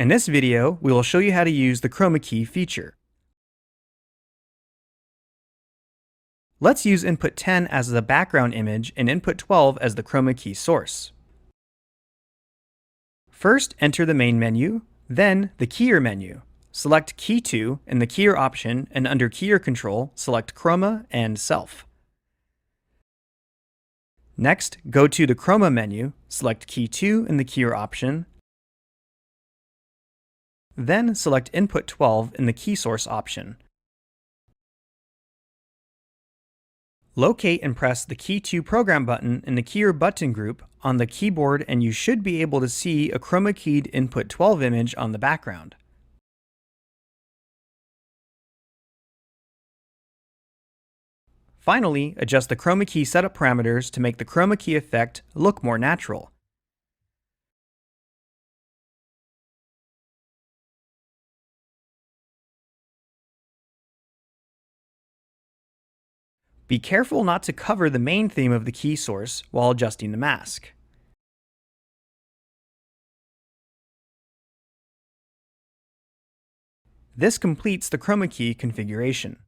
In this video, we will show you how to use the Chromakey feature. Let's use input 10 as the background image and input 12 as the Chromakey source. First, enter the main menu, then the keyer menu. Select Key To in the keyer option, and under keyer control, select Chroma and Self. Next, go to the Chroma menu, select Key To in the keyer option, then select Input 12 in the Key Source option. Locate and press the Key To Program button in the keyer button group on the keyboard, and you should be able to see a chroma-keyed Input 12 image on the background. Finally, adjust the Chromakey setup parameters to make the Chromakey effect look more natural. Be careful not to cover the main theme of the key source while adjusting the mask. This completes the Chromakey configuration.